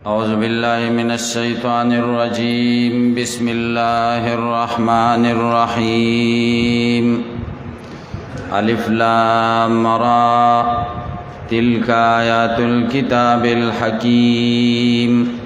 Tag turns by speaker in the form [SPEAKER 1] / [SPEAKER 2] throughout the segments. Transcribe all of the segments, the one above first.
[SPEAKER 1] أعوذ بالله من الشيطان الرجيم. بسم الله الرحمن الرحيم. ألف لام را تلك آيات الكتاب الحكيم.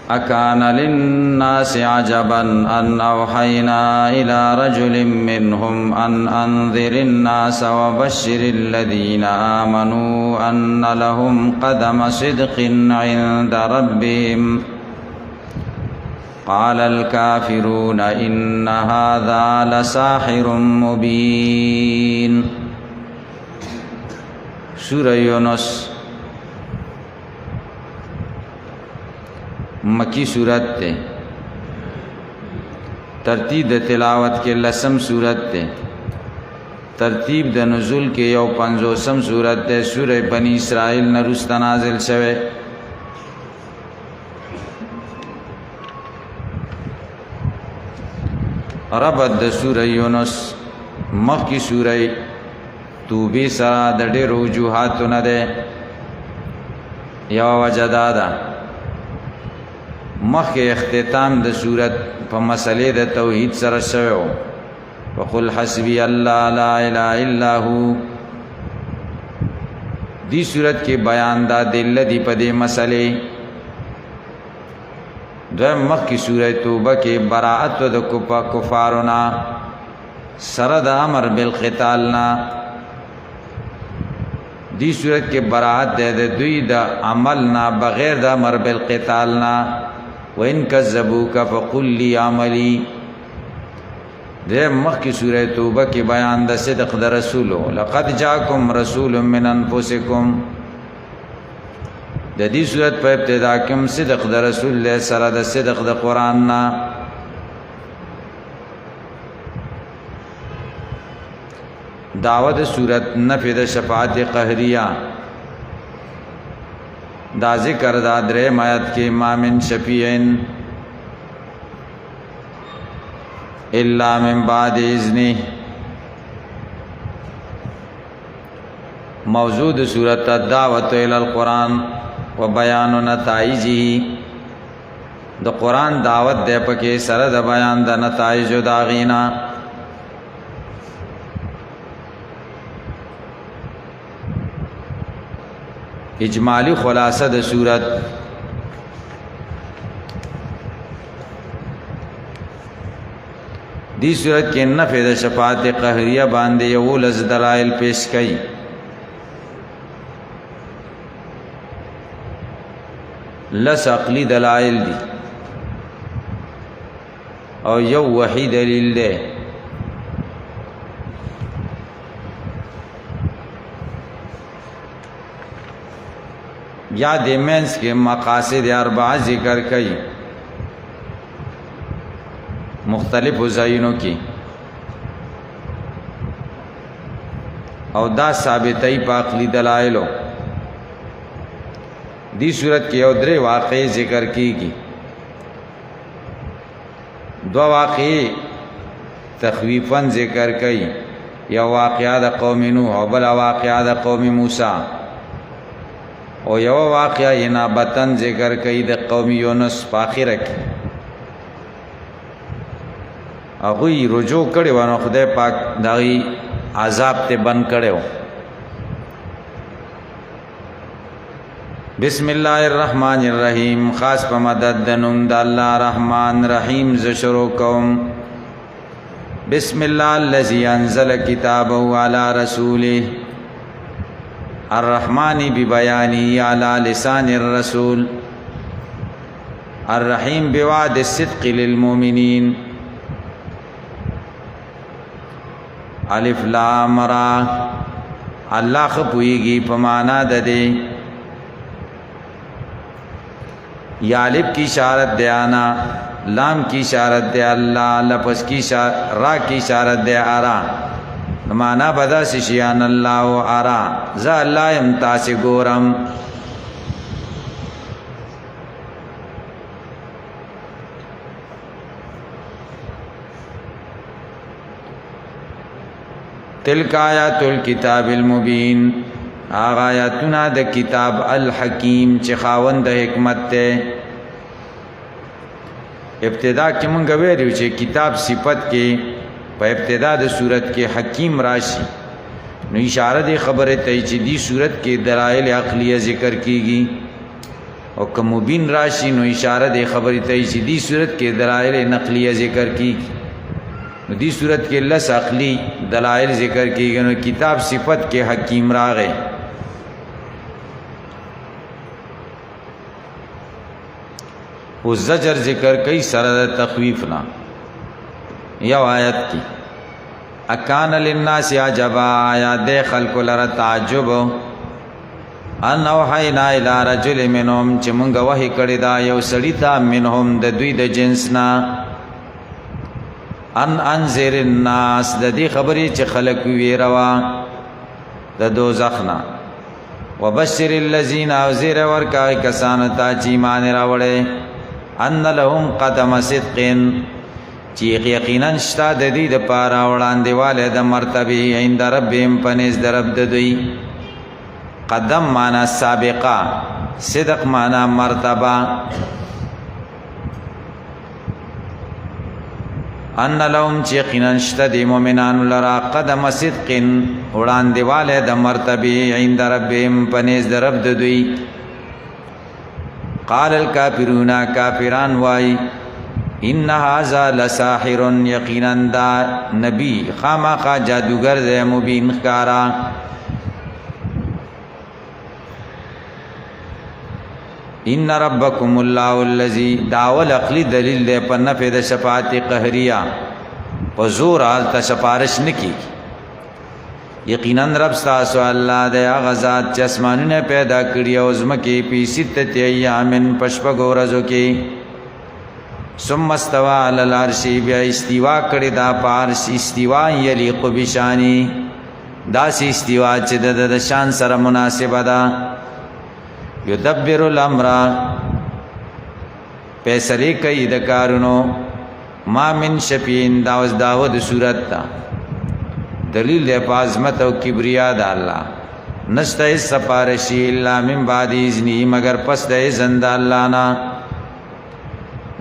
[SPEAKER 1] أكان للناس عجبا أن أوحينا إلى رجل منهم أن أنذر الناس وبشر الذين آمنوا أن لهم قدم صدق عند ربهم. قال الكافرون إن هذا لساحر مبين. سورة يونس مکی صورت تے، ترتیب د تلاوت کے لسم صورت تے، ترتیب د نزول کے یو پنځوسم صورت تے. سورہ بنی اسرائیل نرست نازل شوه. ربط د سورہ یونس مخی سورہ توبې سره د ډېرو وجوهاتو نه ده. یوه وجه دا ده مخی اختتام د صورت په مسئلې د توحید سره شوی و. وقل حسبی الله لا اله الا هو. دی صورت کې بیان دا دل دی په دې مسئلې. دویم مخی سورہ توبه کې براءت د کفارنا سره د امر بالقتال نا. دی صورت کې براءت د دوی د عمل نا بغیر د امر بالقتال نا. وَإِن كَذَّبُوكَ فَقُلْ لِي عَمَلِي. دے مخ کی سورہ توبہ کی بیان دا صدق دا رسولو. لَقَدْ جَاءَكُمْ رَسُولٌ مِّنْ أَنفُسِكُمْ. دا دی صورت پہ ابتدا کم صدق دا رسول لے سر دا صدق دا قرآن نا. دعوت صورت نفی دا شفاعت قہریہ. دا ذکر دا دریم آیت کی ما من شفیعن الا من بعد اذنہ. موضوع صورت الدعوت الی القرآن و بیان نتائجہ. دا قرآن دعوت دے پکے سر دا بیان دا نتائج دا غینا. اجمالی خلاصہ د صورت دی صورت کے نفع د شفاعت قہریہ باندے یولز دلائل پیش کئی. لس عقلی دلائل دی اور یو وحی دلیل دے. یا دیمینس کے مقاصد اربعہ ذکر کئی مختلف وزینوں کی او دا ثابتئی پاقلی دلائلو. دی صورت کے ادرے واقعی ذکر کی گی. دو واقعی تخویفاً ذکر کئی. یا واقعہ دا قوم نوح او بلا واقعہ دا قوم موسیٰ. او یو واقعہ انابتن ذکر کئی د قوم یونس پاخر کی. اگوی رجوع کڑی وانو خدای پاک داغی عذاب تے بند کڑی ہو. بسم اللہ الرحمن الرحیم. خاص پا مدد دنم دا اللہ رحمان رحیم زشرو قوم. بسم اللہ الذی انزل کتابه علی رسولہ الرحمن ببیانی علی لسان الرسول الرحیم بوعد الصدق للمؤمنین. الف لام را. اللہ خپوئیگی پمانا ددے. یا الف کی اشارت دے آنا، لام کی اشارت دے اللہ، لفظ کی را کی اشارت دے آرا. مانا بدا سشیان اللہ و آرا. زا اللہ امتاس گورم. تلک آیات الکتاب المبین. آغا آیاتنا د کتاب الحکیم چې خاوند د حکمت ته. ابتدا کې مونږ ویلو چې کتاب صفت کې په ابتدا د صورت کې حکیم راشي نو اشاره دی خبره ته چې دی صورت کې دلایل عقلیه ذکر کیږي او که مبین راشي نو اشاره دی خبره ته چې دی صورت کې دلایل نقلیه ذکر کیږي نو دی صورت کې لس عقلی دلایل ذکر کیږي نو کتاب صفت کې حکیم راغی. او زجر ذکر کئی سره تخویف نا یو آیت کی اکان للناس عجبا آیات دے خلق لر تعجب ان اوحینا الى رجل منهم چې مونږ وحی کړی دا یو سړی ته منهم د دوی د جنسنا ان انذر الناس د دې خبرې چې خلق ویروا د دوزخنا وبشر الذين اوزر ورکا کسان ته چې ایمان راوړي ان لهم قدم صدق چې یقینا شتا د دې د پاره وړاندې والے د مرتبه عند ربهم پنځ درب د دوی. قدم معنا سابقه، صدق معنا مرتبه. ان لهم چې یقینا شتا د مؤمنانو لرا قدم صدق وړاندې والے د مرتبه عند ربهم پنځ درب د دوی. قال الكافرون کافران وای ان هذا لساحر یقینا دا نبی خامخا جادوگر دے مبین خکارا. ان ربکم الله الذی داول عقلی دلیل دے پر نفع د شفاعت قهریه په زور حالت سفارش نکی. یقینا رب تاسو الله د هغه ذات چې اسمانونه پیدا کړی او زمکه په ستة ایامن پشپغو ورځو کې ثم استوى على العرش بیا استوا کړی دا پارش استوا یلیق بشانی دا سی استوا چې د شان سره مناسبه ده. یدبر الامر فیصله کوي د کارونو ما من شفیع داود صورت تا دلیل دے عظمت او کبریا دا اللہ نشتا سفارشی الا من بعد اذنی مگر پس دے اذن دا اللہ نا.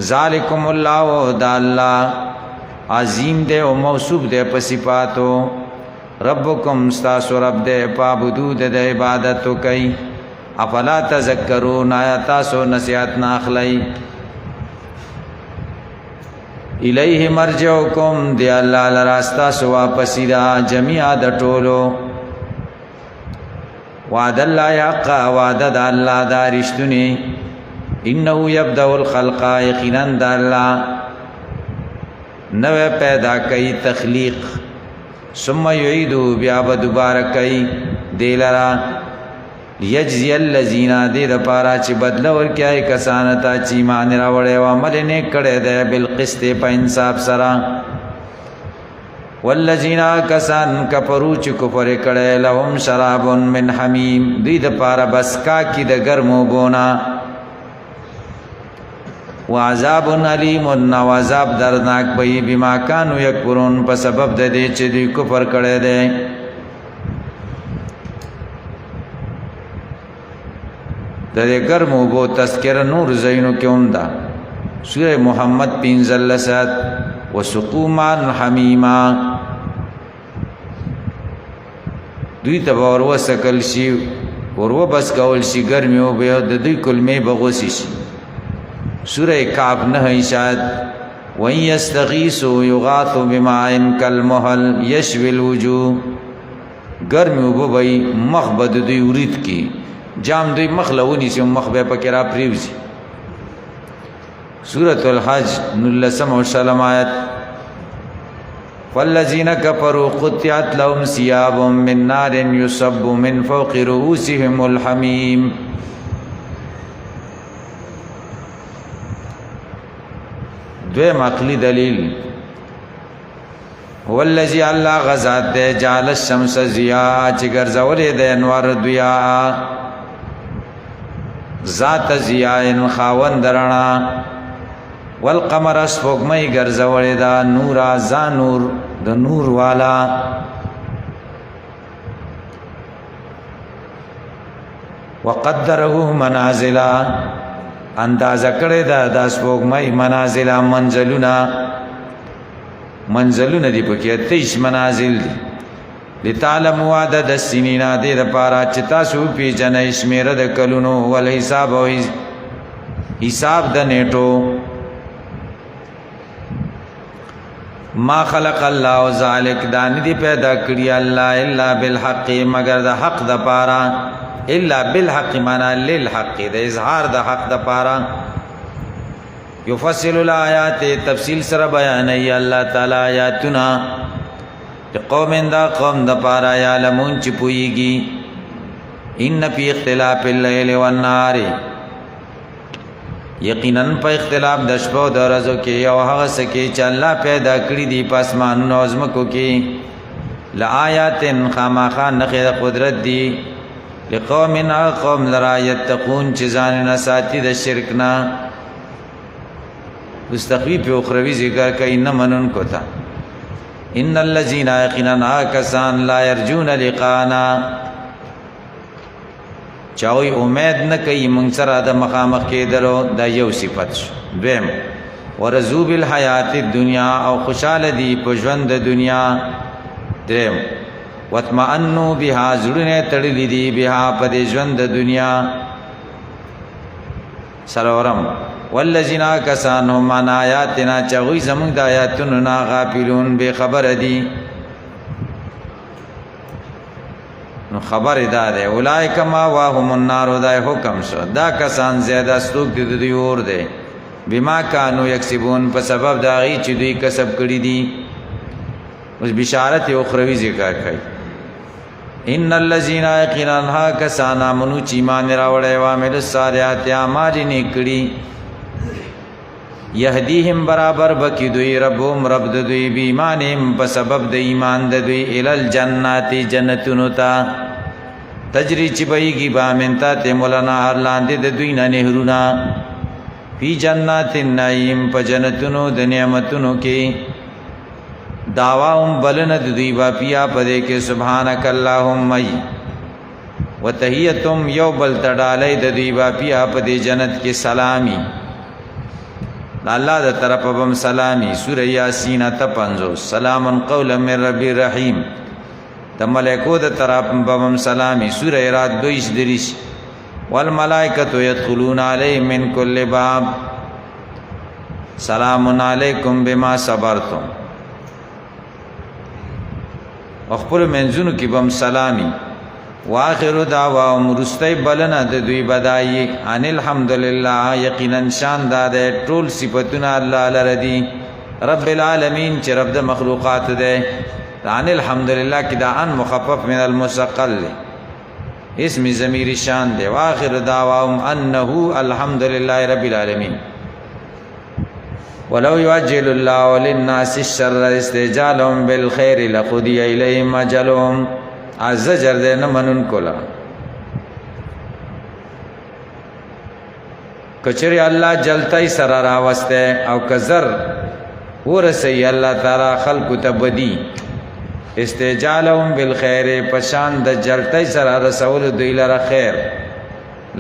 [SPEAKER 1] ذالکم اللہ دا اللہ عظیم دے و موصوف دے پسپاتو ربکم ستاسو رب دے پابدو دے عبادتو کئی افلا تذکرون آیا تاسو نصیحت ناخلئی. الیہ مرجعکم دی اللہ لراستا سو واپسی دا جميعا دا ټولو. وعد اللہ حق وعد دا اللہ دا رشتنی انہو یبدأ الخلق یقینا دا اللہ نوے پیدا کئی تخلیق ثم یعیدو بیاب دوبارہ کئی دیلرا یجزی الذین دې د پاره چې بدله ورکړي کسان ته چې ایمان راوړي او عمل نیک کړي دي بالقسط په انصاف سره. والذین کسان کفروا چې کفر کړي لهم شراب من حمیم دې د پاره بس کا کی د ګرمو بونا وعذاب علیم و عذاب دردناک به بما کانوا یکفرون په سبب د دې چې دوی کفر کړي دي. د ګرمو بو تذکر نور زینو کې اوندا سورہ محمد 15 وسقومان حمیما دوی ته ورو سکل شي ورو بس کول شي ګرمي او به د دوی کلمې بغوسی شي. سورہ کعب نه شاید وَإِن يَسْتَغِيثُوا يُغَاثُوا بِمَاءٍ كَالْمُهْلِ يَشْوِي الْوُجُوهَ ګرمي او به مخ بد دوی ورید کی جام دوی مخلونی سی مخ بے پکرا پریوزی. سورة الحج نلسم و شلم آیت فالذین کفروا قطعت لهم ثياب من نار يصب من فوق رؤوسهم الحمیم. دویم عقلی دلیل هو الذی اللہ غزات دے جعل الشمس ضیاء چی گرزولی دے انوار ضیاء ذات ضیاء خاون درنا والقمر اسفوگمئی گرزولی دا نورا زا نور دا نور والا وقدره منازلا اندازه کړی دا د سپوږمۍ منازلا منزلونه دی پکې 23 منازل دي لتعلموا عدد السنین دې لپاره چې تاسو پیژنئ شمیره د کلونو ول حساب او حساب د نیټو ما خلق الله ذلک دان دی پیدا کړی الله الا بالحق مگر د حق د پاره الا بالحق معنا للحق د اظهار د حق د پاره یفصل الآیات تفصیل سره بیان ای الله تعالی آیاتنا قوم دا قوم د پاره یعلمون چې پویږي ان فی اختلاف الليل والنهار یقینا په اختلاف د شپو او د ورځو کې او هغه څه کې چې الله پیدا کړی دی په اسمانونو او ځمکو کې لآیات خامخا نخې د قدرت دی لقوم قوم لرا یتقون چې ځان نه ساتي د شرک نه مستخفی په اخروی ذکر کوي نه منون کوتا ان الذين يقيننا كسان لا يرجون لقانا چاوی امید نه کوي مونږ سره د مخامخ کېدلو دا یو صفت شو دویم ورزو بالحیات الدنیا او خوشاله دی په ژوند د دنیا دریم واطمئنوا بها زړونه تړلې دي بها په ژوند د دنیا سلام والذین کسانهم عن آیاتنا چغوی زمونږ د آیاتونو نه غافلون بے خبر دي نو خبر دار اولئک ما واهم النار دا حکم شو دا کسان زیاده استوک دي دوی اور دي بما كانوا یکسبون په سبب دا غي چې دوی کسب کړی دي اوس بشارت اخروی ذکر کوي ان الذين يقينها کسان امنو چې ایمان راوړې او عمل الصالحات اعمال نیکړي یهدیهم برابر بکی دوی ربهم رب دوی بیمانهم په سبب د ایمان د دوی ال الجنات جنتونو تا تجری چې بهږي با منتا ته مولانا هر لاندې د دوی نه نهرونا فی جنات النعیم په جنتونو د نعمتونو کې دعواهم بلند دوی با پیا پدې کې سبحانك اللهم وتحیتهم یوبل تډالې د دوی با پیا پدې جنت کې سلامي الله د طرف بم سلامي سوره یاسین ته 50 سلام قولا من رب الرحیم د ملائکو د طرف بم سلامي سوره رات 22 والملائکه يدخلون علیهم من كل باب سلام علیکم بما صبرتم خپل منځونو کې بم سلامي واخر دعواهم رستی بلنا د دوی بدایي ان الحمدلله یقینا شان د ټول صفاتونه الله لردي رب العالمین چې رب د مخلوقات ده ان الحمدلله کې دا ان مخفف من المثقل اسم ضمیر شان ده واخر دعواهم انه الحمدلله رب العالمین ولو يعجل الله للناس الشر استعجالهم بالخير لقضي اليهم اجلهم زجر دے نہ منن کولا کچری الله جلتای سره راوسته او کزر ورسی الله تعالی خلق تبدی استعجالهم بالخير پشان د جلتای سره رسول دوی لره خیر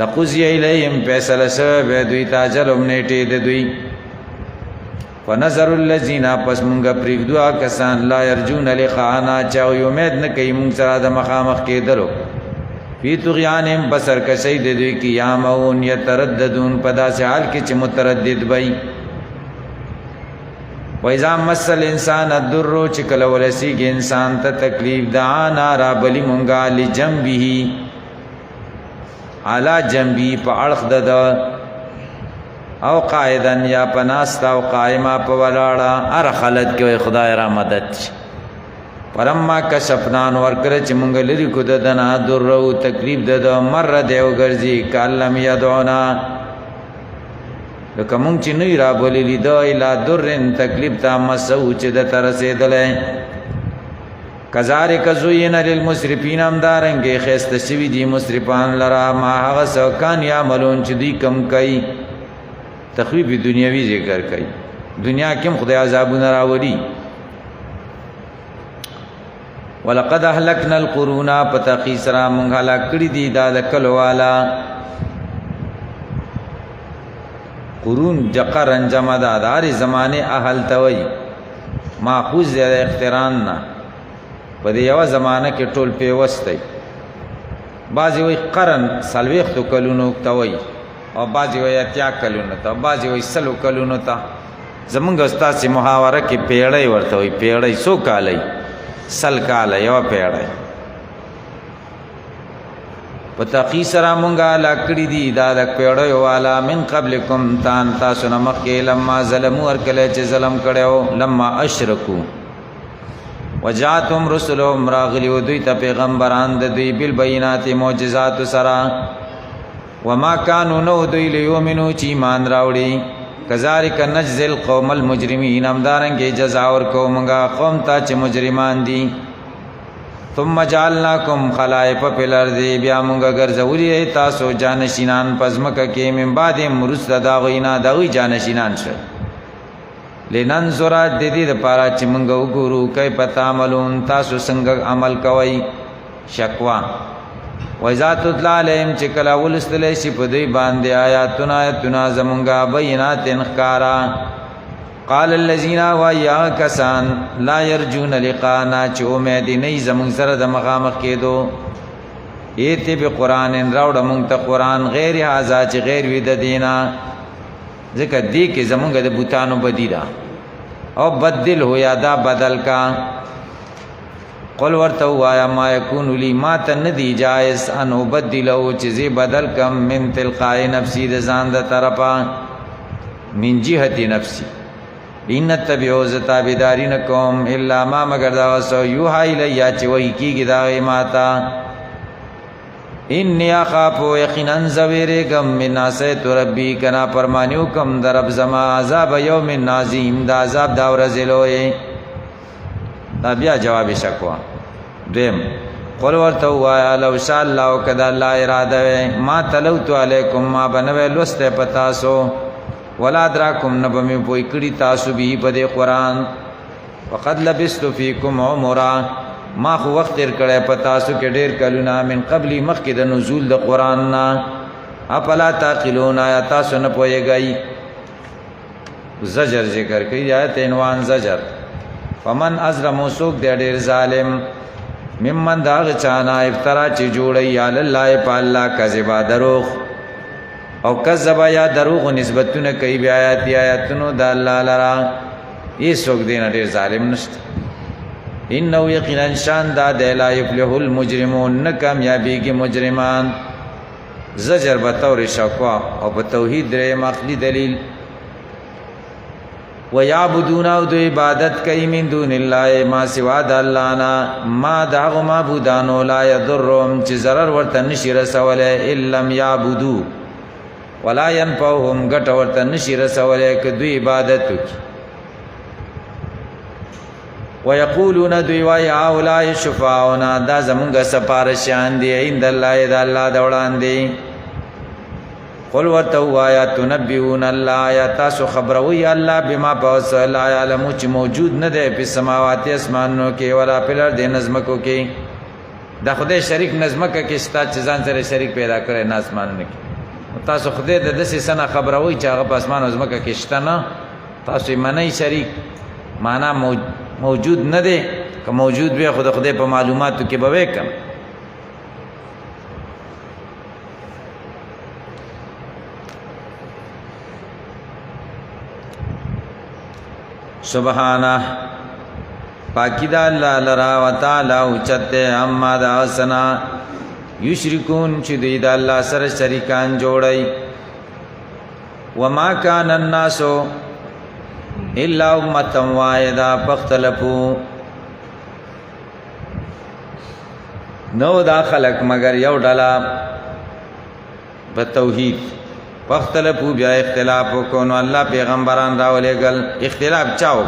[SPEAKER 1] لقضی الیهم فیصله سبب دوی تاجلهم نیټه د دوی ونظر الذين پس مونږه پریږدوا کسان لا يرجون لقانا چا امید نه کوي مونږ سره د مخامخ کېدلو فی طغیانهم بسر کشید دوی قیامون یترددون پدا سے حال کې چې متردد وي وإذا مس الانسان الضر چې کله ورسیږي انسان ته تکلیف دعانا را بلی مونږه لجنبه علی جنبی په اړخ د او قائدن یا پناستا او قائمه په ولاړه ار خلد کې خدای را مدد پرما کشفنان ورکړه چې مونږ لري کو ددنا درو تکلیف د مر دیو ګرځي کلم یدعنا لکه مونږ چې نه را بولې دا اله درن تکلیف تا مسو چې د تر رسیدلې کذالک زوین للمسرفین امدارنګ خسته شوی دي مسرفان لرا ما هغه سوکان یعملون چې دی کم کوي تخویف دنیاوی ذکر کوي دنیا کې خدای عذابونه راوړي ولقد اهلكنا القرون پتاقی سرا مونږ هلاک کړي دي دا د کلو والا قرون جقرن جمع دا دار زمانه اهل توي ماخوذ د اقتران نه په دې یو زمانه کې ټول پیوستي بعضی وی قرن سلويختو کلونو توي او بعضی وی اتیا کلونو ته بعضی وی سلو کلونو ته زمونږ استاد سي محاوره کې پیړۍ ورته وي پیړۍ سو کالای سل کالای یو پیړۍ پتا کی سره مونږه لاکړی دی دا د پیړۍ والا من قبلکم تان تاسو نه مخکې لما ظلموا ورکله چې ظلم کړو لما اشرکو وجاتهم رسلهم راغلی و دوی ته پیغمبران د دوی بالبينات معجزات سره وما كانوا نو دوی لیومنو چې ایمان راوړي کذالک نجزی القوم المجرمین امدارنګه جزا ور کومګه قوم ته چې مجرمان دي ثم جعلناکم خلائف فی الارض بیا مونږه ګرځولې تاسو جانشینان پزمکه کې من بعد مرسد دا غینا دا وی جانشینان شو لننظر د دې لپاره چې مونږ وګورو کای پتا عملون تاسو څنګه عمل کوي شکوا وَإِذَا تُتْلَى عَلَيْهِمْ چې کله ولستل شي په دوی باندې آیاتنا زمونږه بینات انخکارا قال الذين وَيَا كَسَانْ لَا يَرْجُونَ لِقَاءَنَا چې امید نه زمونږ سره د مخامخ کېدو ایته به قران راوړ مونږ ته قران غیر هاذا چې غیر وی د دینا ځکه دې کې زمونږ د بوتانو بدیدا او بدل هو یا دا بدل کا قل ورته وایا ما یکون لی ما تندی جائز ان بدلو چیزی بدل کم من تلقاء نفسی د ځان د طرفا من جهت نفسی ان تبعو زتابداری نکوم الا ما مگر دا وسو یوها الیا چې وای کیږي دا ماتا انی اخافو یقینا زویرګم من اسیت ربی کنا پرمانیو کم درب زما عذاب یوم نازیم دا عذاب دا ورزلوی دا بیا جواب شکوا دیم قل ورته وایا لو شاء الله کذا الله اراده ما تلوت علیکم ما بنوي لسته پتاسو ولا دراکم نبمی پوی کړي تاسو به په دې قران وقد لبست فیکم عمرا ما خو وخت تیر کړه پتاسو کې ډیر کلونه من قبل مخکې د نزول د قران نا اپلا تعقلون یا تاسو نه پويږئ زجر ذکر کوي آیت عنوان زجر فمن ازلم سوق دې ډیر ظالم ممن داغ چانا افترا چی جوڑی یا للہ پا اللہ کذبا دروغ او کذبا یا دروغ نسبتون کئی بی آیاتی آیاتونو دا اللہ لرا یہ سوک دینا دیر ظالم نشت انہو یقینا شان دا دے لا یفلح المجرمون نکامیابی کی مجرمان زجر بطور شکوا او بتوحید رے مخلی دلیل وَيَعْبُدُونَ دو عبادت کئی من دون اللہ ما سوا دا اللہ نا ما داغ معبودانو لا یضرهم چی ضرر ورطا نشی رسولے اللم یعبدو ولا ینفوهم گٹ ورطا نشی رسولے کہ دو عبادتو کی وَيَقُولُونَ دو وَيَا أَوْلَاءِ شُفَاعُنَا دا زمونگا سپارشان دی عند اللہ دا اللہ دوڑان دی قل ورتو آیا تنبیون اللہ آیا تاسو خبروی اللہ بما پاس لا یعلمو چی موجود نده پی سماواتی اسمانو کے ولا پلر دے نظمکو کے دا خدای شریک نظمکا کے ستا چیزان سر شریک پیدا کرے نا اسمانو کے تاسو خدای دا دسی سنا خبروی چاگا پا اسمان نظمکا کے شتا نا تاسو منی شریک مانا موجود نده که موجود بیا خدا خدای پا معلوماتو کے بوے کم سبحانہ پاکی دا اللہ لرا و تعالی اوچتے اما دا سنا یشرکون چی دی دا اللہ سر شریکان جوڑی وما کان الناسو الا امتا واحدا پختلفو نو دا خلق مگر یو ڈالا بتوحید پختلفو بیا اختلاف کو نو اللہ پیغمبران راولے گل اختلاف چاو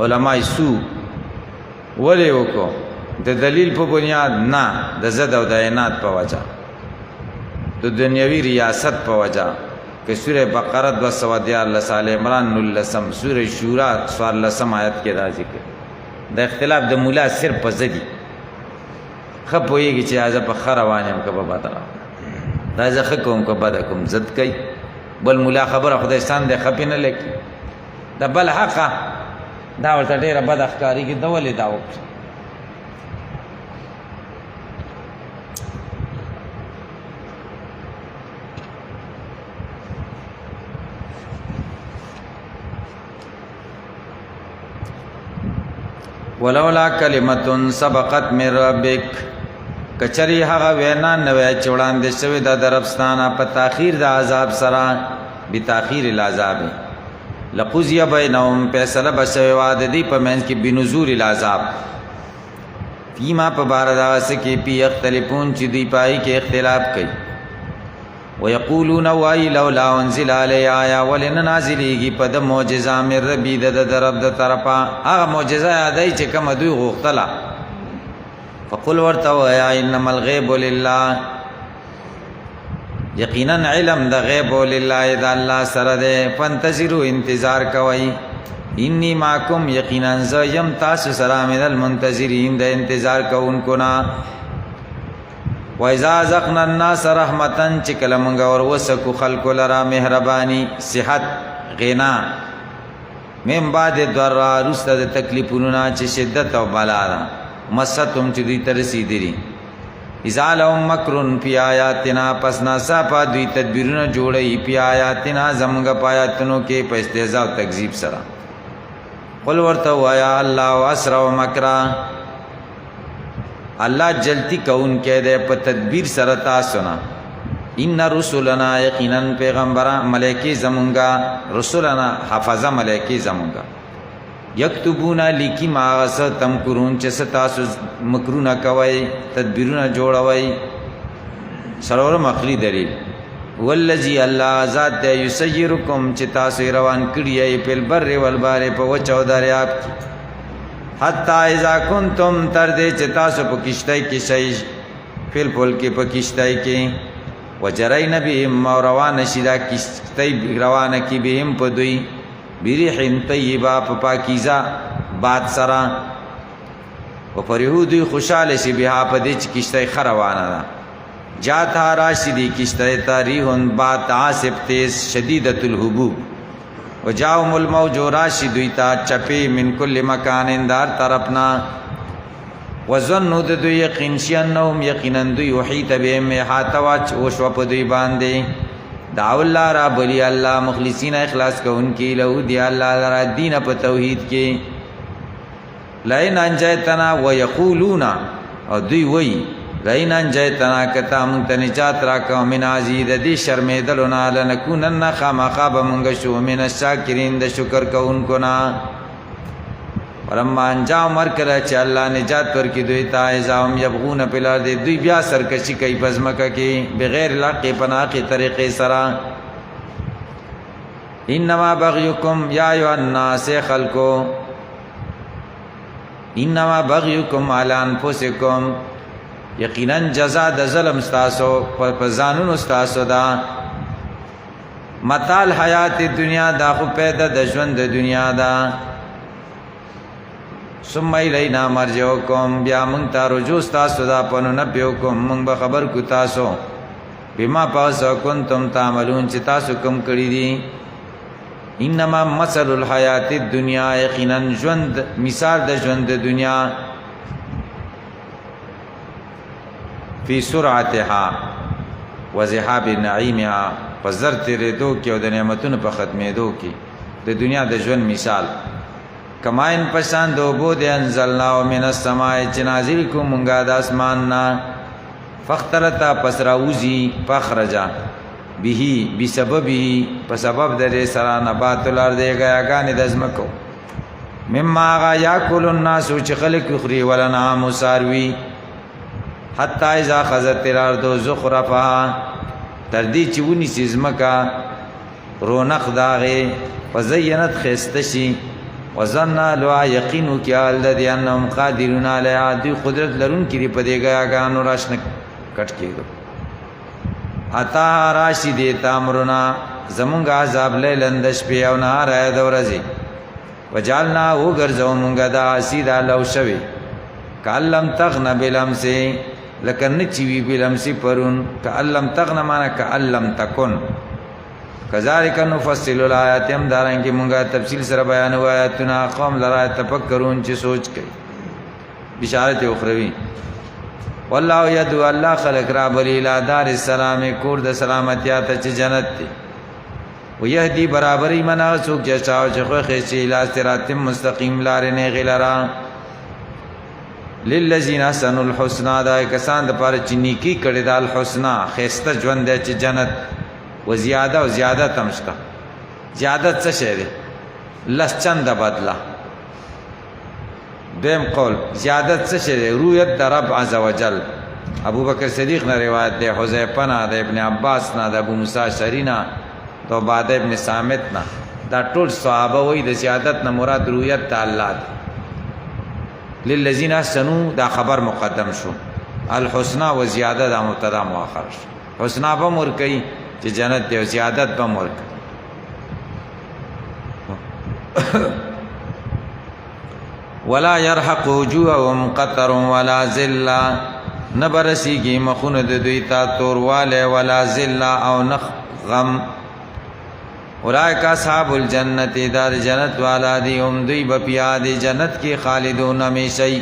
[SPEAKER 1] علماء سو ولی وکو د دلیل په بنیاد نه د زد او د عینات په وجه د دنیوي ریاست په وجه کہ سورہ بقرہ 214 آل عمران 19 سورہ شورا 14 آیت کې دا ذکر د اختلاف د مولا صرف په زدي ښه پوهېږي چې زه په ښه روان یم که په بده روان دا زه ښه کوم که بده کوم ضد کوي بل مولا خبره خدای ستان دی ښه پې نه لیکي د بل حقه دا ورته ډېره بده ښکارېږي ده ولې دا وکړي ولولا کلمتون سبقت من ربک کچری هغه وینا نه وای چې وړاندې شوی د دربستانه په تاخير د عذاب سره بتاخير العذاب لقضی بینهم فیصله بشوی واده دی په منځ کې بنزول العذاب فيما په بار دا سکه پی اختلافون چې دی پای کې اختلاف کوي ويقولون وای لولا انزل علی آیا ولن نازلیږي په د معجزه مې ربی د درب د طرفه هغه معجزه یادای چې کوم دوی غوښتله فقل ورته وای انما الغیب لله یقینا علم د غیب لله د الله سره ده فانتظروا انتظار کوي انی معکم یقینا زیم تاسو سره من المنتظرین د انتظار کوونکو نه وَإِذَا أَذَقْنَا النَّاسَ رَحْمَةً چې کله موږ ورسکو خلکو لرا مهرباني صحت غنا من بعد ضرا رسته د تکلیفونو نه چې شدت او بلا ده مستهم چې دوی ته رسېدلي اذا لهم مکر فی آیاتنا پس ناڅاپه پا دوی تدبیرونه جوړوي فی آیاتنا زموږ په آیاتونو کې په استهزاء او تکذیب سره قل ورته وایه الله اسرع مکرا الله جلتی کون کې ده په تدبیر سره تاسو نه ان رسولنا یقینا پیغمبران ملائکه زمونږه رسولنا حفظه ملائکه زمونږه یكتبون لیکی ما غس تم کرون چې تاسو مکرونه کوي تدبیرونه جوړوي سرور مخری دلیل والذي الله ذات یسیرکم چې تاسو روان کړی په البر والبحر په وچو دریاب حتی اذا کنتم تر دې چې تاسو په کشتۍ کې شئ فل پل کې په کشتۍ کې وجرین بهم روان شي دا کشتۍ روانه کې بهم په دوی بریح طیبه په پاکیزه باد سره او فرحو دوی خوشاله شي بها په دې چې کشتۍ روانه ده جاتا راشدی کشتۍ تاریحون باد عاصف تیز شدیدۃ الهبوب وجاهم الموج راشد دویتا چپی من کل مکان اندار طرفنا وظنوا دو یقین شئنهم یقینا دو یحیط بهم احاطه وشو په دوی باندې دعو الله رب لی الله مخلصین اخلاص کوونکی له دی الله لرا دین په توحید کې لئن انجیتنا ويقولون او دوی وی لئن انجیتنا کتا مونږ ته نجات راکو من عزیز دې شرمېدلونه لنکونن خامخا به مونږ شو من الشاکرین د شکر کوونکو نه ولما انجام ورکړه چې الله نجات ورکړي دوی ته ازام یبغون په لار دې دوی بیا سرکشي کوي پزمکه کې بغیر لق پناقي طریقې سره انما بغيكم یا ایها الناس خلقو انما بغيكم على انفسكم یقینا جزاء د ظلم استاسو په ځانونو استاسو دا متال حیات دنیا دا خو پیدا د ژوند د دنیا دا ثم الینا مرجعکم بیا مونږ ته رجوع استاسو دا پنو نبئکم مونږ به خبر کو تاسو بما پاس کنتم تعملون چې تاسو کوم کړی دي انما مثل الحیات الدنیا یقینا ژوند مثال د ژوند د دنیا فی سرعتها وذهاب نعیمها فزرت ردو کې او د نعمتونو په ختمېدو کې د دنیا د ژوند مثال کماین پسان دو بود انزلنا من السماء چې نازل کو مونږه د اسمان نه فخترتا پسراوزی فخرجا به بسببه په سبب د سره نبات الارض غیاګان د ازمکو مما غا یاکل الناس چې خلق خوري ولنا مساروی حتی اذا خذت الارض زخرفها تردی چې ونی سیزمکا رونق داغه وزینت خستشی وظن لو یقینو کیال د انهم قادرون علی عادی قدرت لرون کړي په دې غاګانو راشن کټ کېدو اتا راشد تامرنا زمونږ عذاب لیلند شپې او نهار د ورځې وجعلنا وګرځو مونږه دا سیدا لو شوی کعلم تغن بلمس لکن چی وی بلمس پرون کعلم تغن معنا کعلم تکن کذالک نفصل الآیات هم دارنګه مونږه تفصیل سره بیان آیاتنا قوم لرا تفکرون چې سوچ کوي بشارت اخروی والله یدعو الله خلق را بلی الى دار السلام کور د سلامتیا ته چې جنت دی ويهدي برابرۍ منا څوک چې چاو چې خو خېشي الى صراط مستقیم لارې نه غلرا للذین احسنوا الحسنى دا کسان د پاره چې نیکی کړي د الحسنا خسته ژوند چې جنت وزیاده او زیاده تمشتا زیادت څه شی دی لس چند بدلا دیم قول زیادت څه شی دی رؤیت د رب عز وجل ابو بکر صدیق نه روایت دی حذیفه نه د ابن عباس نه د ابو موسی اشعری نه د عباده ابن صامت نه دا ټول صحابه وای د زیادت نه مراد رؤیت د الله دی للذین احسنوا دا خبر مقدم شو الحسنى و زیاده دا مبتدا مؤخر شو حسنا به مر کوي چې جنت دی او زیادت به مر ولا يرحق وجوههم قطر ولا ذلة نبرسیږي مخونه د دوی ته تورواله ولا ذلة او نخ غم اولئک اصحاب الجنت دار جنت والا دی هم دوی بپیا دی جنت کی خالدون همیشئ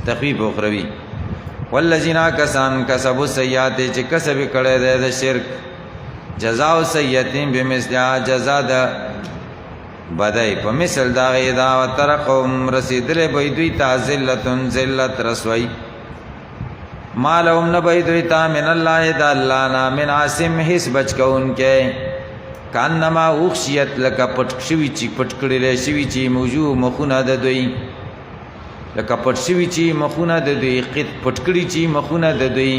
[SPEAKER 1] تخفیف اخروی والذین کسان کسبوا السیئات چې کسب کړي د شرک جزاء سیئتین بمثلها جزاء د بدای په مثل دا غیدا وترقم رسیدل به دوی ته ذلتن ذلت رسوي مالهم نبی دوی ته من الله د الله نا من عاصم حس بچ کون کې کانما اوخشیت لک پټ شوی چی پټ کړي شوی چی موجو مخونه د دوی لک پټ شوی چی مخونه د دوی قط پټ کړي چی مخونه د دوی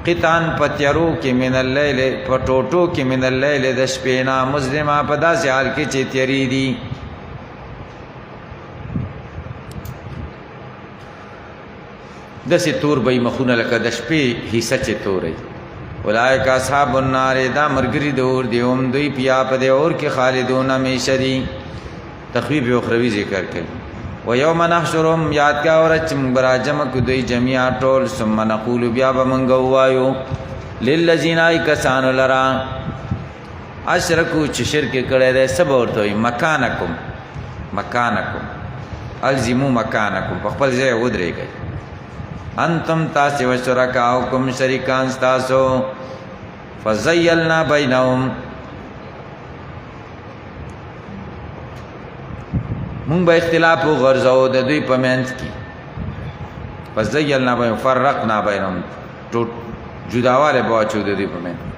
[SPEAKER 1] قطان پتیرو کې من الليل پټوټو کې من الليل د شپې نا مسلمه په داسې حال کې چې تیری دي دسې تور به مخونه لکه د شپې حصہ چې تورې اولئک اصحاب النار دا مرګري دور دی هم دوی پیا په دې اور کې خالدون همیشه دي تخویب اخروی ذکر کړي و یوم نحشرهم یاد کا اور چم براجم کو دوی جميعا ټول ثم نقول بیا بمنګ وایو للذین کسان لرا اشرکو چې شرک کړي ده سب ورته مکانکم الزمو مکانکم په خپل ځای ودرېږئ انتم تاسو وشرکاؤکم شریکان تاسو فزیلنا بینهم مونږ به اختلاف وغورځو د دوی په منځ کې فزیلنا بینهم فرقنا بینهم ټوټ جداواله بواچو د دوی په منځ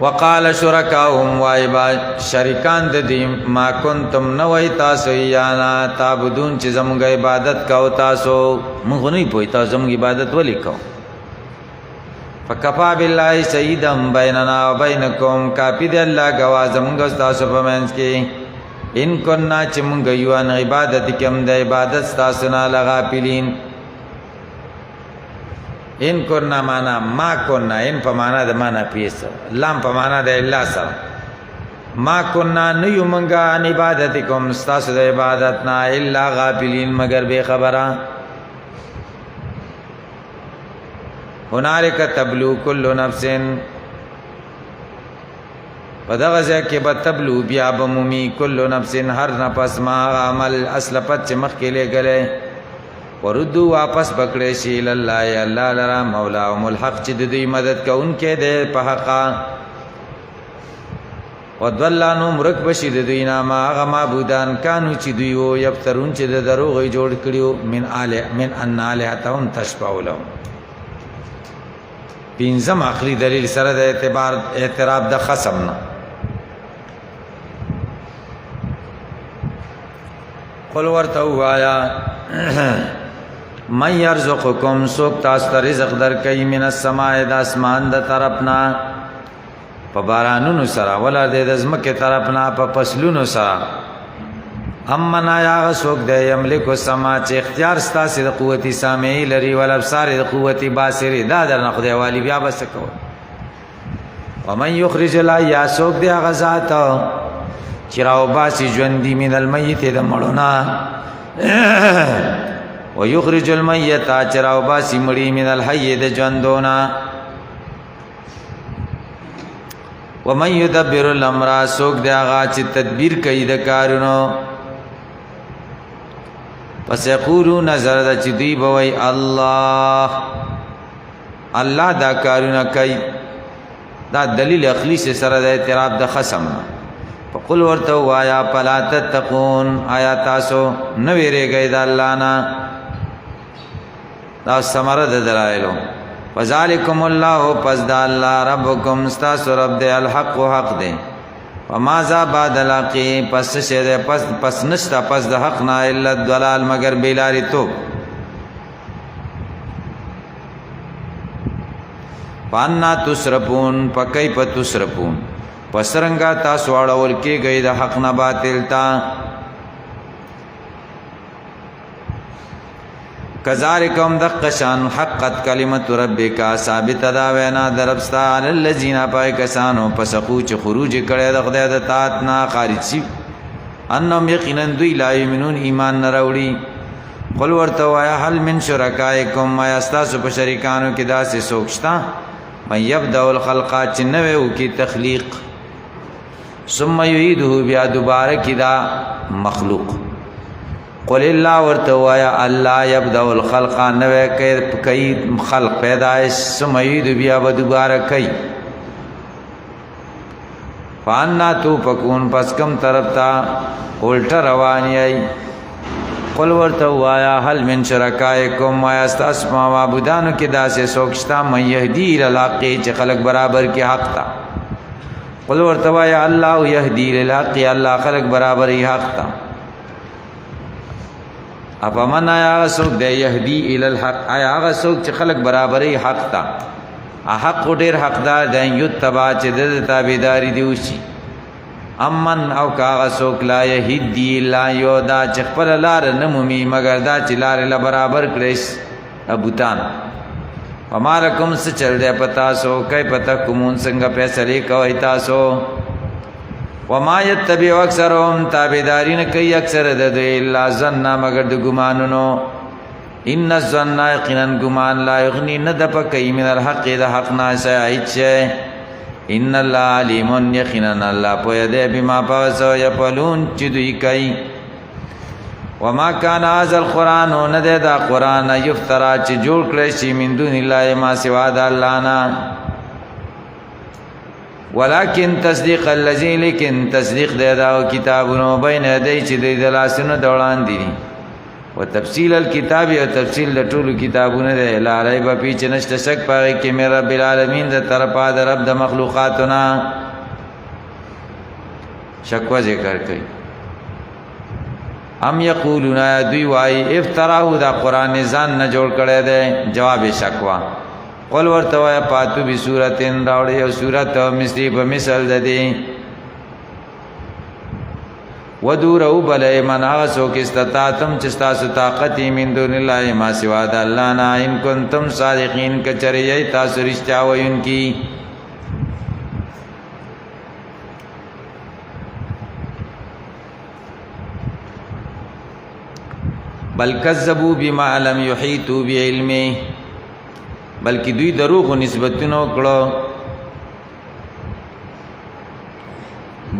[SPEAKER 1] وقال شرکاهم وایبا شریکان د دې ما کنتم نوای تاسو یانا تعبدون چې زموږ عبادت کاو تاسو موږ نه پوي تاسو زموږ عبادت ولې کاو فکفا بالله شهیدا بیننا وبینکم کافی دی الله گواه زموږ تاسو په منځ کې ان كنا چې موږ یو ان عبادت کوم د عبادت تاسو نه لغافلین ان کرنا معنا ما کرنا ان په معنا د معنا پیس لام په معنا د الله سره ما کرنا نیو منګه ان عبادت کوم تاسو د عبادت نه الا غافلین مگر به خبره هنالک تبلو کل نفس ودغه کې به تبلو بیا بمومی کل نفس هر نفس ما عمل اسلفت چې مخ کې لګلې وردو واپس بکړې شي الله الله لرا مولا او ملحق چې د دې مدد کوونکې ده په حقا ودلانو مرک بشي د دوی نامه هغه معبودان کانو چې دوی وو یفترون چې د دروغ جوړ کړیو من ان الهتهم تشفع لهم پینځم اخري دلیل سره د اعتراف د خصم نه قل ورته وایا من يرزقكم سوک تاسو رزق در کوي من السماء د اسمان د طرفنا په بارانونو سره ولا د زمکه طرفنا په فصلونو سره امن یا سوک د یملک السما چې اختیار ستاسو د قوت سامعي لري ول ابصار د قوت باصري دا در خدای والی بیا بس کو ومن يخرج لا یا سوک د غزات چراو باسی ژوندی من المیت د مړونا ويخرج المیت چراو باسی مړی من الحی د ژوندونا ومن يدبر الامر سوک دی هغه چې تدبیر کوي د کارونو پس یقولون نظر د چې دی بوي الله دا کارونه کوي دا دلیل عقلی سره د اعتراف د خصم فقل ورته وایا فلا تتقون آیا تاسو نو ویریږئ د الله نه دا ثمره د دلایلو فذالکم الله پس د الله ربکم استاسو رب د الحق حق دی وماذا بعد الحق پس شه پس نشتا پس د حق نه الا الضلال مگر بیلاری تو فانا تسرپون پکای په تسرپون پسرنګا تاسو اړول کېږئ د حق نه باطل تا کذالکم دقشان حقت کلمت ربک ثابت دا وینا دربستا علی الذین پای کسانو پسخو چې خروج کړي د خدای د طاعت نه خارج شي انهم یقینا دوی لا یمنون ایمان نه راوړي قل ورته وایا هل من شرکائکم ما استاسو په شریکانو کې داسې سوچتا من یبدأ الخلق چې نوې وکي تخلیق ثم یعیده بیا دوباره کی دا مخلوق قل الله ورته وایا الله یبدأ الخلق نوې کوي خلق پیدائش ثم یعیده بیا دوباره کوي فانا تو پکون پس کم طرف تا الټا رواني ای قل ورته وایا هل من شرکائکم ما استسمع معبودانو کې داسې سوکشتا من یهدی الحق چې خلق برابر کې حق تا قل ورته وایا الله یهدی الحق الله خلق برابر حق تا اپا من آیا سوک دے یهدی الالحق آیا آغا سوک چه خلق برابری حق تا حق دیر حق دار دین یتبا چه دد تابیداری دیوشی امن او کاغا سوک لا یهدی اللہ یو دا چه خپل لار نمومی مگر دا چه لار لبرابر کرش ابوتان وما لکم سچل دے پتاسو کئی پتا کمون سنگا پیسلی کوئی تاسو وما یتبع اکثرهم تابعدارین کوي اکثر د دوی الا ظن مگر د ګمانونو ان الظن یقینا ګمان لا یغنی ند پکې من الحق د حق نه شایچه ان الله علیم یقینا الله په دې بما پاسو یپلون چې دوی کوي وما کان هذا القران ند دا قران یفترا چې جوړ کړی شي من دون الله ما سوا د الله نه ولكن تصديق الذي لكن تصديق د دا کتابونو بین یدی چې د دلاسونو دوران دي او تفصیل الكتاب او تفصیل د ټولو کتابونو د لا ریب په چې نشته شک پاره کې مې رب العالمین د طرفه د رب د مخلوقاتنا شکوا ذکر کوي ام یقولون دوی وای افتراه دا قران ځان نه جوړ کړي دی جواب شکوا قل ورتوا پاتو بی صورتن راوڑی او صورت مثلی پا مثل ددی ودو رو بلئی من آغسو کستطاعتم چستاسو طاقتی من دون اللہ ما سوا دا اللہ نا ان کنتم صادقین کچریئی تاسو رشتیاوئی ان کی بل کذبو بما لم یحیطو بعلمی بلکې دوی دروغ نسبتونو کړو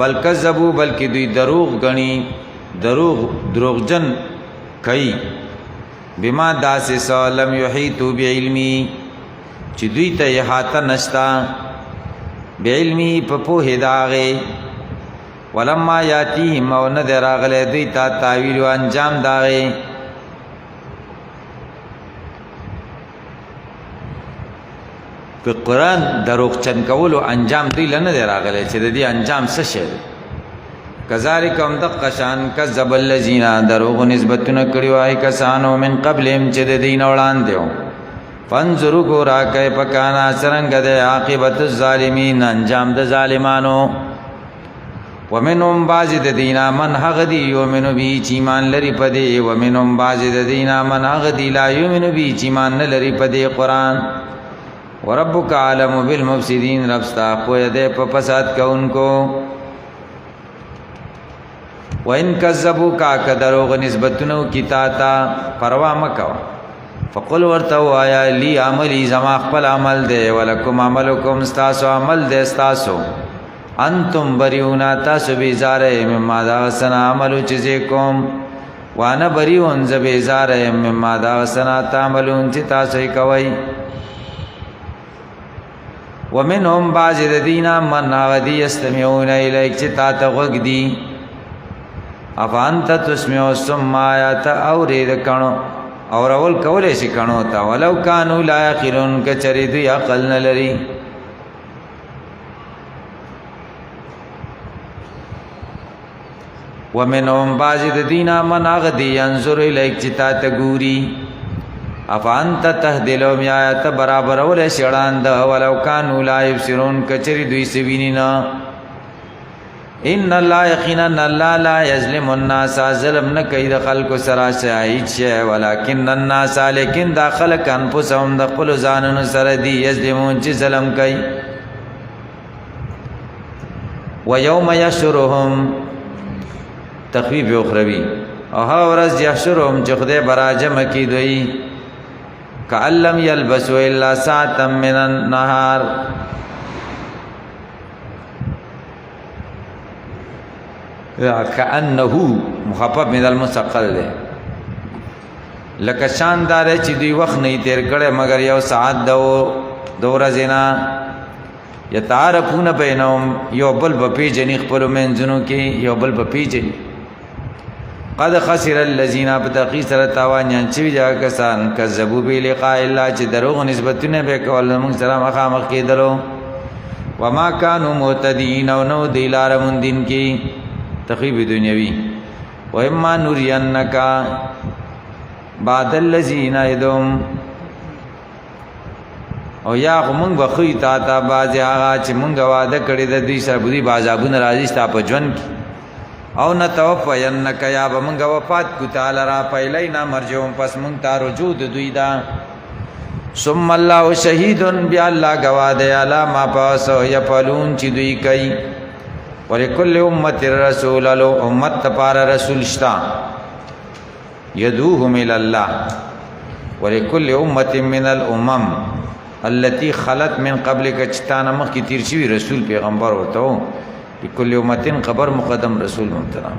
[SPEAKER 1] بل کذبوا بلکې دوی دروغ غني دروغجن کوي بما داسې سلام یحیطو بعلمی چې دوی ته احاطه نشتا بعلمی په پوهه داغه ولما یاتیهم او نه دراغله دوی ته تعویل او انجام داغه په قران دروغ چن کولو انجام دی لنه دی راغلی چې د دې انجام څه شي کذالک هم دقشان کذب الذین دروغ نسبتونه کړي وای کسانو من قبلهم چې د دین وړاندې فانظروا ګورا کیف کان څنګه د عاقبت الظالمین انجام د ظالمانو ومنهم بعض د دینا من هغدی یؤمنو بی چې ایمان لري پدې ومنهم بعض د دینا من هغدی لا یؤمنو بی چې ایمان نه لري پدې قران وربک عالم بالمفسدین رب ستا پوهه دې په فساد کوونکو وَإِن كَذَّبُوكَ كَدَرُوغ نسبتنو کی تاتا پروا مکو فقل ورتو آیا لی عملی زما خپل عمل دے ولکم عملکم ستاسو عمل دے ستاسو انتم بریونا تاسو بیزاره مما داغسنا عملو چیزی کم وانا بریون ز بیزاره مما داغسنا تعملون چی تاسوی کوئی ومنهم بعض دینا من آغدی یستمیعون الیک چی تاتا غگ دی افانتا تسمیعو سم آیاتا اورید کنو اور اول کولے سی کنو تا ولو کانو لا یقلون کچری دوی عقل نلری ومنهم بعض دینا من اغدی ینظر الیک چتا تگوری افانت تهدلو میایت برابر اول شڑان دا ولو کانو لا یبصرون کچری دوی سوینینا ان اللہ یقیناً اللہ لا یظلم الناس ظلم نہ کئی دا خلق سرا شاہد شے ولیکن الناس لیکن دا خلق انفسهم دا قل زانن سر دی یظلمون چی ظلم کئی ویوم یشرهم تخفیف اخروی اوہا ورز یحشرهم چی خدے براجم کی دوئی کألم یلبسو الا ساعتا من النهار کأنه مخفف من المثقل دے لکه شاندار چې دوی وخت نه تیر کړي مگر یو ساعت دو ورځې یتعارفون بینهم یو بل په پیژني خپل منځونو کې یو بل په پیژني قد خسر الذين بتقي سره تاوانيان چې جا کسان کذبوا بلقاء الله چې دروغ نسبتونه به کول موږ سره مخامخ کېدلو وما كانوا مهتدين او نو دلار من دین کې تخیب دنیاوی وَإِمَّا نُرِيَنَّكَ بَعْدَ الَّذِينَ يَدُمْ او یا خو مونږ بخوی تا تا باز هغه چې مونږ وعده کړی د دوی سره بودی بازابونه راځي ستا په ژوند کې او نتوفینک یا به مونږ وفات کو تعالی را پهلینا مرجوم پس مونږ ته رجوع د دوی دا ثم الله شهید بیا الله گواه دی الا ما پاسو یفعلون چې دوی کوي ولکل امت الرسول لو امت پار رسول شتا يدوهم الى الله ولكل امه من الامم التي خلت من قبلك چتانا مخ کی تیر شوی رسول پیغمبر ورته لكل امه خبر مقدم رسول مبتدا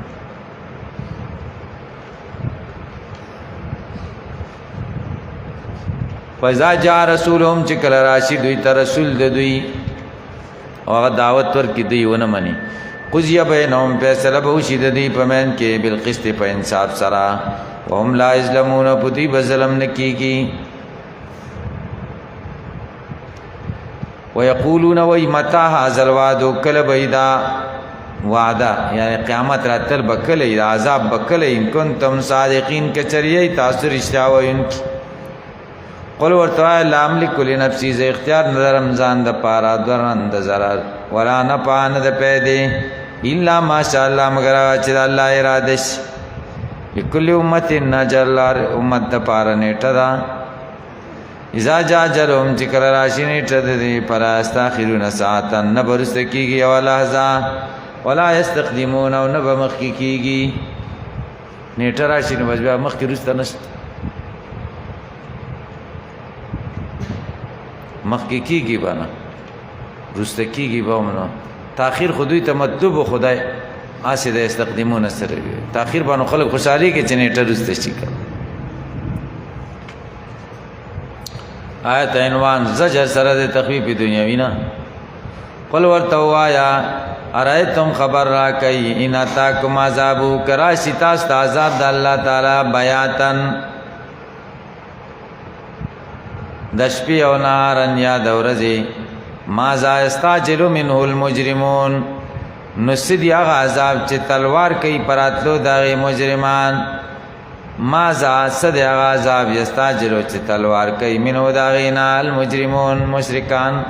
[SPEAKER 1] فاذا جاء رسولهم چکل راشد دوی ته رسول د دوی او دعوت ور کی دی ونه منی قضی بینهم فیصله بوشی د دی پمن کې بالقسط په انصاف سره وهم لا یظلمون پتی بظلم نکیږي ويقولون وای متى هذا الوعد کل بیدا وعده یعنی قیامت راتل بکل عذاب بکل ان کنتم صادقین کچریه تاسو رښتیا وایون قل ورته لا املک لنفسي ز اختیار نظر رمضان د پارا درند zarar ولا نپان د پیدې الا ماشاء الله مگر چې الله اراده شي لكل امه نجل امت د پارا نیټه دا اذا جاء جلهم ذکر راشي نیټه دې پر استاخرون ساعتا نبرست کیږي او لحظه ولا يستقدمون او نب مخ کیږي نیټه راشي نو بیا مخ کې رسته نشته مخ کې کیږي باندې رسته کیږي باندې تاخير خودی تمدب خدای اسه د استقدمون سره تاخير باندې خلک خوشالي کې چنيټر رسته شي آیت عنوان زجر سره د تخفیف دنیاوی نه قل ورتوایا ارایتم خبر را کوي ان اتاکم عذاب کراشی تاسو عذاب د الله تعالی بیاتن د شپې او نارن یا د ورځې ما ذا استعجل منه المجرمون نسد یا عذاب چې تلوار کوي پراتلو دغه مجرمان ما ذا صد عذاب یستعجل چې تلوار کوي منه دغه نه المجرمون مشرکان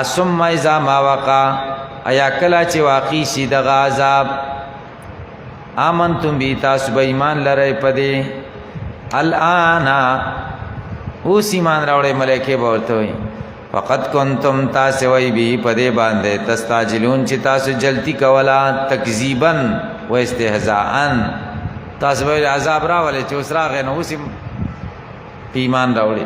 [SPEAKER 1] اسم اذا ما وقع ایا کلا چې واقع شي دغه عذاب امنتم بی تاسو به ایمان لرئ پدې الان اوس ایمان راوړې ملائکه ورته وي فقد کنتم تاسو وی به پدې باندې تستعجلون چې تاسو جلتی کولا تکذیبا و استهزاء تاسو به عذاب راولې چې اوس راغې نو اوس ایمان راوړي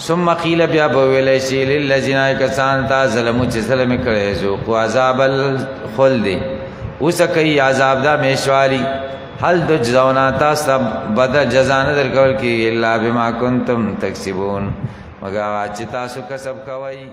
[SPEAKER 1] ثم قیل بیا بویل شي للذین کسان تا ظلموا چې ظلم کړي ذوقوا عذاب الخلد اوس کوي عذاب دا میشوالی هل تجزونا تاسو بدل جزا نه درکول کی الا بما کنتم تکسبون مگر چې تاسو کسب کوي